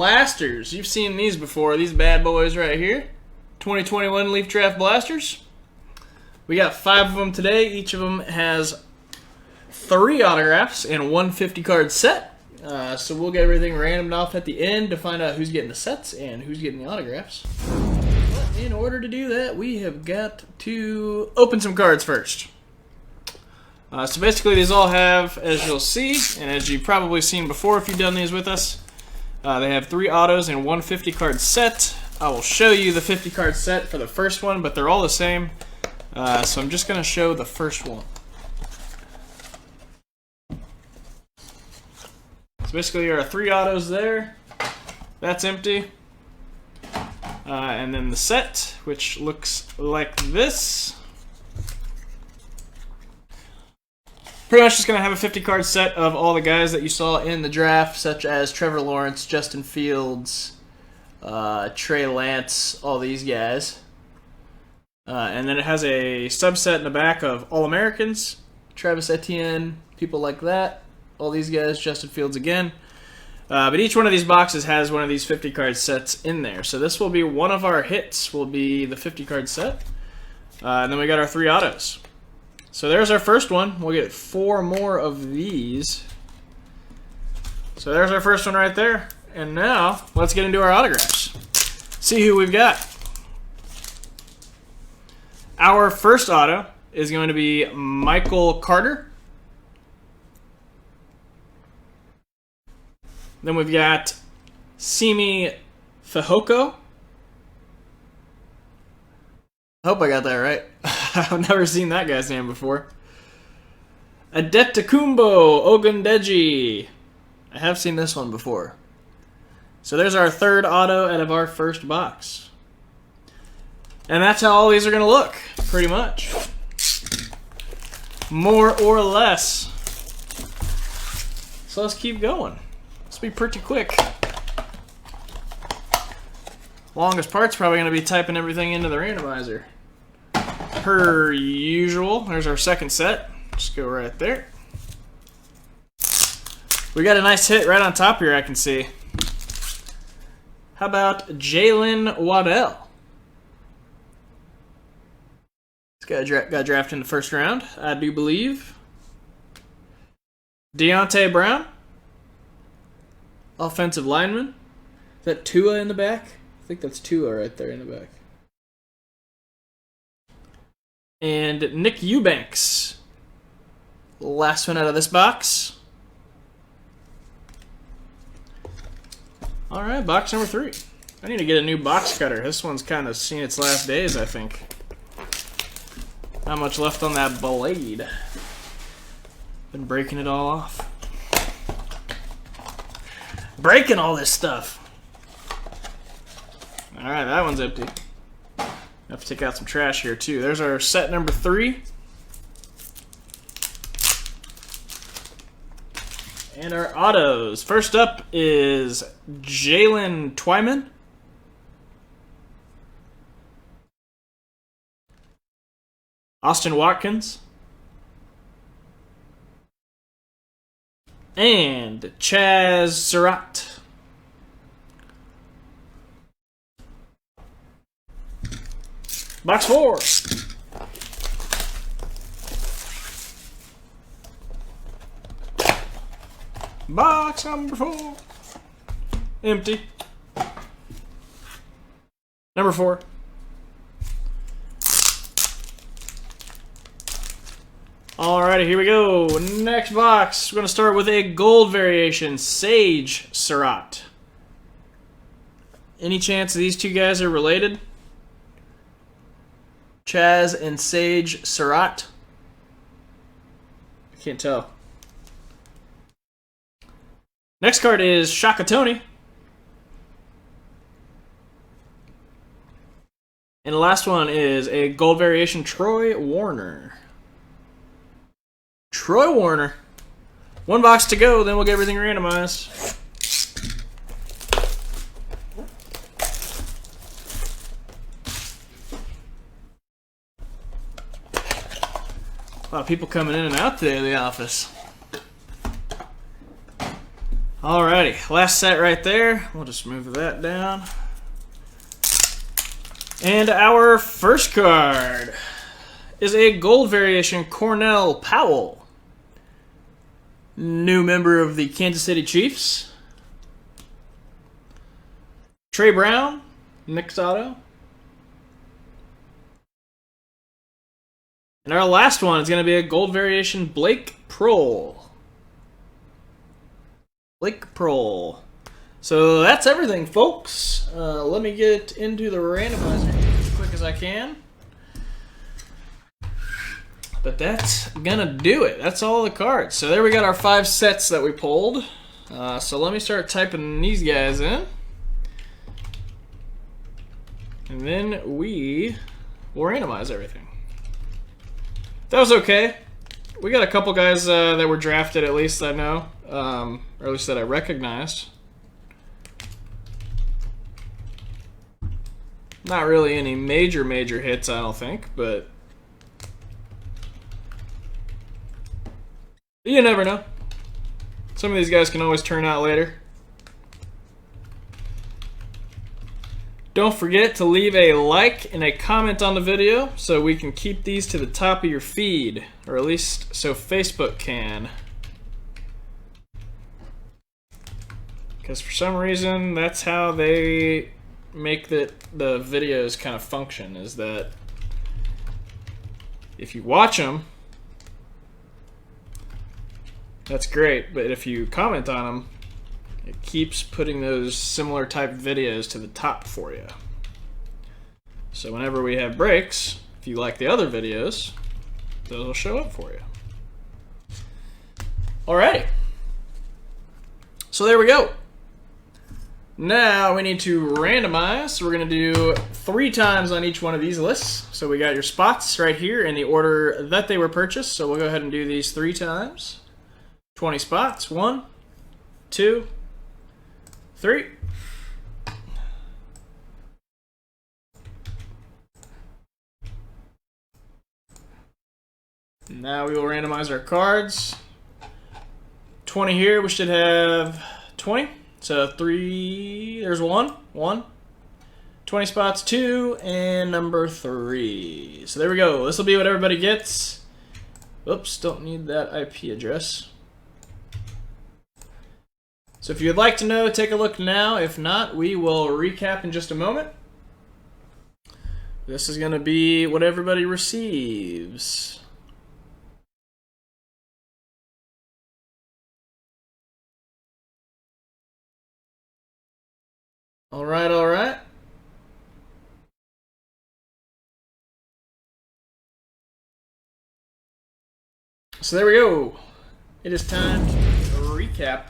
Blasters. You've seen these before. These bad boys right here. 2021 Leaf Draft Blasters. We got 5 of them today. Each of them has 3 autographs and 1 50-card set. So we'll get everything randomed off at the end to find out who's getting the sets and who's getting the autographs. But in order to do that, we have got to open some cards first. So basically these all have, as you'll see, and as you've probably seen before if you've done these with us, they have 3 autos and 1 50-card set. I will show you the 50-card set for the first one, but they're all the same. So I'm just going to show the first one. So basically there are 3 autos there. That's empty. And then the set, which looks like this. Pretty much just going to have a 50-card set of all the guys that you saw in the draft, such as Trevor Lawrence, Justin Fields, Trey Lance, all these guys. And then it has a subset in the back of All-Americans, Travis Etienne, people like that. All these guys, Justin Fields again. But each one of these boxes has one of these 50-card sets in there. So this will be one of our hits, will be the 50-card set. And then we got our 3 autos. So there's our first one. We'll get 4 more of these. So there's our first one right there. And now, let's get into our autographs. See who we've got. Our first auto is going to be Michael Carter. Then we've got Simi Fehoko. I hope I got that right. I've never seen that guy's name before. Adetokunbo Ogundeji. I have seen this one before. So there's our 3rd auto out of our first box. And that's how all these are going to look, pretty much. More or less. So let's keep going. Let's be pretty quick. Longest part's probably going to be typing everything into the randomizer. Per usual, there's our second set. Just go right there. We got a nice hit right on top here, I can see. How about Jalen Waddell? This guy got drafted in the first round, I do believe. Deontay Brown. Offensive lineman. Is that Tua in the back? I think that's Tua right there in the back. And Nick Eubanks. Last one out of this box. Alright, box number 3. I need to get a new box cutter. This one's kind of seen its last days, I think. Not much left on that blade. Been breaking it all off. Breaking all this stuff. Alright, that one's empty. I have to take out some trash here too. There's our set number 3. And our autos. First up is Jalen Twyman. Austin Watkins. And Chaz Surratt. Box 4. Box number 4. Empty. Number 4. Alrighty, here we go. Next box. We're going to start with a gold variation. Sage Surratt. Any chance these two guys are related? Chaz and Sage Surratt. I can't tell. Next card is Shaka Toney. And the last one is a gold variation Troy Warner. Troy Warner. 1 box to go, then we'll get everything randomized. A lot of people coming in and out today in the office. Alrighty, last set right there. We'll just move that down. And our first card is a gold variation Cornell Powell. New member of the Kansas City Chiefs. Trey Brown, Nick's auto. And our last one is going to be a gold variation Blake Prohl. Blake Prohl. So that's everything, folks. Let me get into the randomizer as quick as I can. But that's gonna do it. That's all the cards. So there we got our 5 sets that we pulled. So let me start typing these guys in. And then we will randomize everything. That was okay. We got a couple guys that were drafted, at least I know. Or at least that I recognized. Not really any major hits, I don't think, but you never know. Some of these guys can always turn out later. Don't forget to leave a like and a comment on the video so we can keep these to the top of your feed, or at least so Facebook can. Because for some reason, that's how they make the videos kind of function, is that if you watch them, that's great, but if you comment on them, it keeps putting those similar type videos to the top for you. So whenever we have breaks, if you like the other videos, those will show up for you. Alrighty. So there we go. Now we need to randomize. So we're going to do 3 times on each one of these lists. So we got your spots right here in the order that they were purchased. So we'll go ahead and do these 3 times. 20 spots. 1, 2, 3. Now we will randomize our cards. 20 here. We should have 20. So 3. There's 1. 20 spots, 2, and number 3. So there we go. This will be what everybody gets. Oops, don't need that IP address. So if you'd like to know, take a look now. If not, we will recap in just a moment. This is going to be what everybody receives. All right. So there we go. It is time to recap.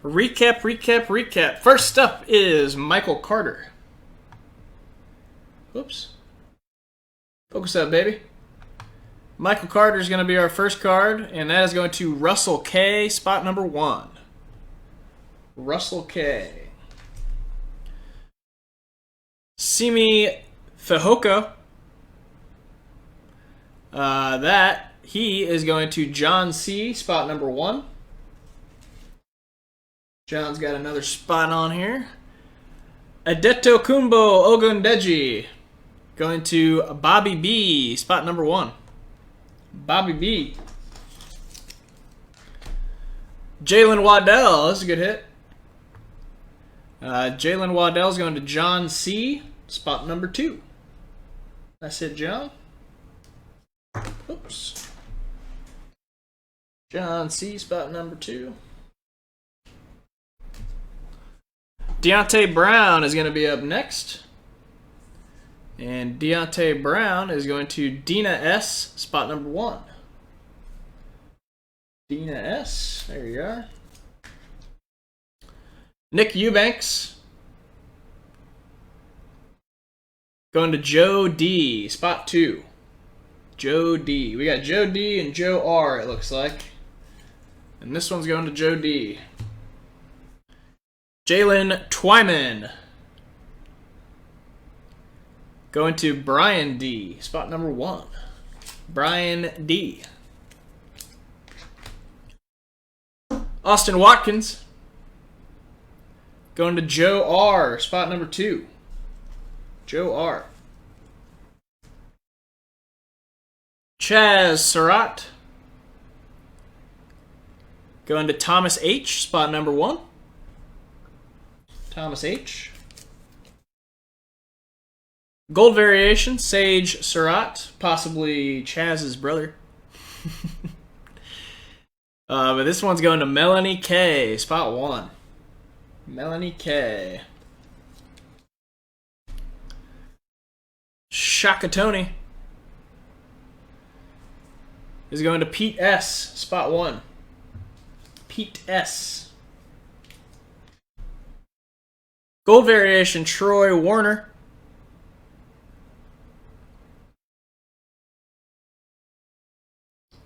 Recap. First up is Michael Carter. Oops. Focus up, baby. Michael Carter is going to be our first card, and that is going to Russell K, spot number 1. Russell K. Simi Fehoko. He is going to John C, spot number 1. John's got another spot on here. Adetokunbo Ogundeji going to Bobby B, spot number 1. Bobby B. Jalen Waddell, that's a good hit. Jalen Waddell's going to John C, spot number 2. That's it, John. Oops. John C, spot number 2. Deontay Brown is going to be up next. And Deontay Brown is going to Dina S, spot number 1. Dina S, there you are. Nick Eubanks going to Joe D, spot 2. Joe D. We got Joe D and Joe R, it looks like. And this one's going to Joe D. Jalen Twyman going to Brian D, spot number 1. Brian D. Austin Watkins. Going to Joe R. Spot number 2. Joe R. Chaz Surratt. Going to Thomas H. Spot number 1. Thomas H. Gold variation, Sage Surratt. Possibly Chaz's brother. But this one's going to Melanie K. Spot 1. Melanie K. Shaka Tony is going to Pete S. Spot 1. Pete S. Gold variation, Troy Warner.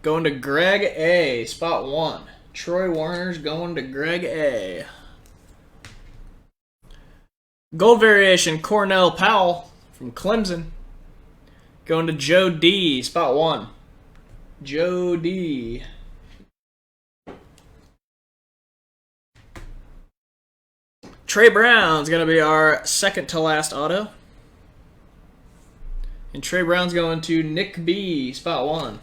Going to Greg A. Spot 1. Troy Warner's going to Greg A. Gold variation, Cornell Powell from Clemson. Going to Joe D. Spot 1. Joe D. Trey Brown's going to be our second to last auto. And Trey Brown's going to Nick B. Spot 1.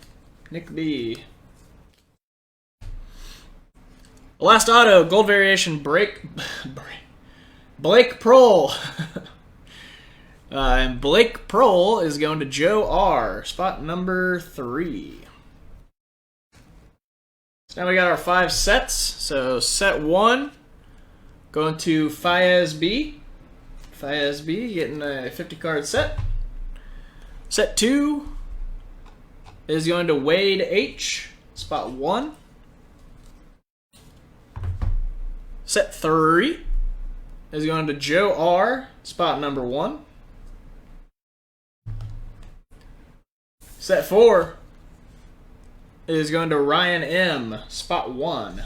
Nick B. Last auto, gold variation, Blake Prohl. And Blake Prohl is going to Joe R. Spot number 3. So now we got our 5 sets. So set 1 going to Fayez B. Fayez B getting a 50 card set. Set 2 is going to Wade H. Spot 1. Set 3 is going to Joe R. Spot number 1. Set 4 is going to Ryan M. Spot 1.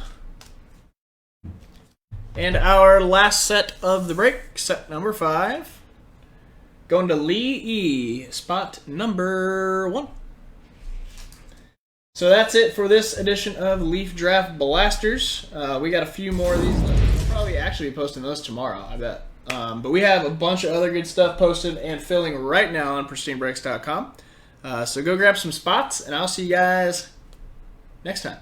And our last set of the break, set number 5, going to Lee E. Spot number 1. So that's it for this edition of Leaf Draft Blasters. We got a few more of these. We'll probably actually be posting those tomorrow, I bet. But we have a bunch of other good stuff posted and filling right now on pristinebreaks.com. So go grab some spots, and I'll see you guys next time.